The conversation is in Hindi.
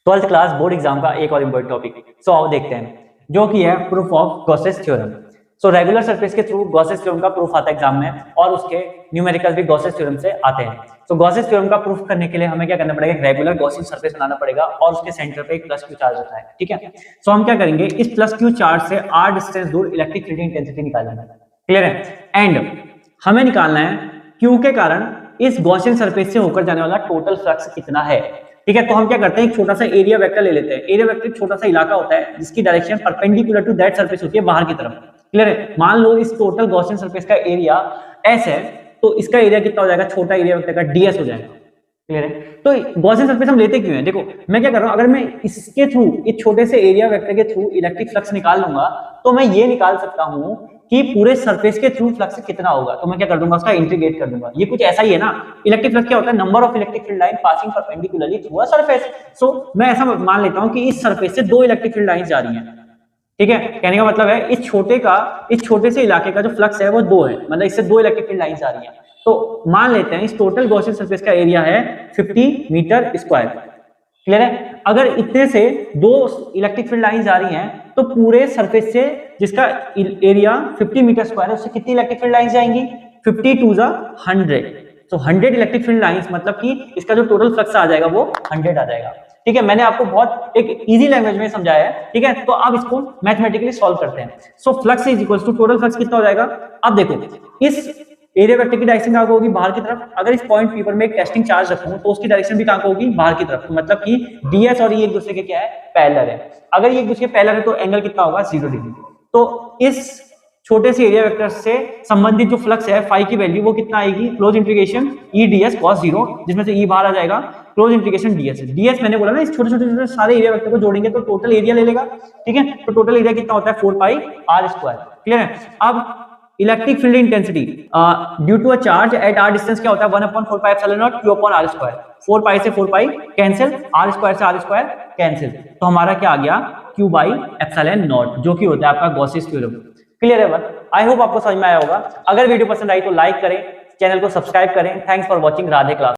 12th क्लास बोर्ड एग्जाम का एक और इम्पोर्टेंट टॉपिक। सो आओ देखते हैं, जो कि है proof of Gauss's theorem. So regular surface के थ्रू गॉसेस थ्योरम का प्रूफ आता है एग्जाम में, और उसके न्यूमेरिकल भी गॉसेस थ्योरम से आते हैं। सो गॉसेस थ्योरम का प्रूफ करने के लिए हमें क्या करना पड़ेगा, रेगुलर गॉसियन सरफेस बनाना पड़ेगा और उसके सेंटर पे एक प्लस क्यू चार्ज होता है। ठीक है, सो हम क्या करेंगे, इस प्लस क्यू चार्ज से r डिस्टेंस दूर इलेक्ट्रिक फील्ड इंटेंसिटी निकालेंगे। क्लियर है? एंड हमें निकालना है क्यू के कारण इस गॉसियन सरफेस से होकर जाने वाला टोटल फ्लक्स कितना है। ठीक है, तो हम क्या करते हैं, एक छोटा सा एरिया वेक्टर ले लेते हैं। एरिया वेक्टर एक छोटा सा इलाका होता है जिसकी direction perpendicular to that surface होती है, बाहर की तरफ। क्लियर है? मान लो इस टोटल गॉसियन सरफेस का एरिया s है, तो इसका एरिया कितना हो जाएगा, छोटा एरिया वेक्टर का ds हो जाएगा। क्लियर है? तो गॉसियन सरफेस हम लेते क्यों हैं, देखो मैं क्या कर रहा हूं, अगर मैं इसके थ्रू, इस छोटे से एरिया वेक्टर के थ्रू इलेक्ट्रिक फ्लक्स निकाल लूंगा, तो मैं ये निकाल सकता हूं कि पूरे सरफेस के थ्रू फ्लक्स कितना होगा। तो मैं क्या कर दूंगा, उसका इंटीग्रेट कर दूंगा। ये कुछ ऐसा ही है ना, इलेक्ट्रिक फ्लक्स क्या होता है, number of electric field line passing perpendicularly through a surface. So मैं ऐसा मान लेता हूं कि इस सरफेस से दो इलेक्ट्रिक फील्ड लाइंस जा रही हैं। ठीक है, कहने का मतलब है इस छोटे से इलाके का जो फ्लक्स है वो दो है, मतलब इससे दो इलेक्ट्रिक फील्ड लाइंस आ रही हैं। तो मान लेते हैं इस टोटल गॉसियन सरफेस का एरिया है 50 मीटर स्क्वायर। क्लियर है? अगर इतने से दो इलेक्ट्रिक फील्ड लाइंस आ रही हैं, तो पूरे सरफेस से जिसका एरिया 50 मीटर स्क्वायर है, उससे कितनी इलेक्ट्रिक फील्ड लाइंस जाएंगी, 50 टू 100। तो 100 इलेक्ट्रिक फील्ड लाइंस, मतलब कि इसका जो टोटल फ्लक्स आ जाएगा वो 100 आ जाएगा। ठीक है, मैंने आपको बहुत एक इजी लैंग्वेज में समझाया है। ठीक है, तो अब इसको मैथमेटिकली सॉल्व करते हैं। So flux is equal to total flux कितना हो जाएगा। अब देखो, इस एरिया वेक्टर की डायरेक्शन कहां को होगी, बाहर की तरफ। अगर इस पॉइंट पी पर मैं एक टेस्टिंग चार्ज रखूं, तो उसकी डायरेक्शन भी कहां को होगी, बाहर की तरफ। तो मतलब कि ds और e एक दूसरे के क्या है, पैरेलल है। अगर ये एक दूसरे के पैरेलल है तो एंगल कितना होगा, 0 डिग्री। तो इस छोटे से एरिया वेक्टर से संबंधित जो फ्लक्स है फाई की वैल्यू वो कितना आएगी, close integration e ds cos 0, जिसमें से e बाहर आ जाएगा, क्लोज इंटीग्रेशन ds मैंने बोला ना, इस छोटे छोटे सारे एरिया वेक्टर को जोड़ेंगे तो टोटल एरिया ले लेगा। ठीक है, तो टोटल एरिया कितना होता है, 4 पाई r स्क्वायर। क्लियर है? अब electric field intensity due to a charge at r distance क्या होता है, 1/4 pi epsilon naught q upon r square. 4 pi से 4 पाई कैंसिल, r स्क्वायर से r स्क्वायर कैंसिल, तो हमारा क्या आ गया, q बाई एप्सिलॉन नॉट, जो कि होता है आपका गॉसियन थ्योरम। क्लियर है? आई होप आपको समझ में आया होगा। अगर वीडियो पसंद आई तो लाइक करें, चैनल को सब्सक्राइब करें। Thanks for watching. Radhe class.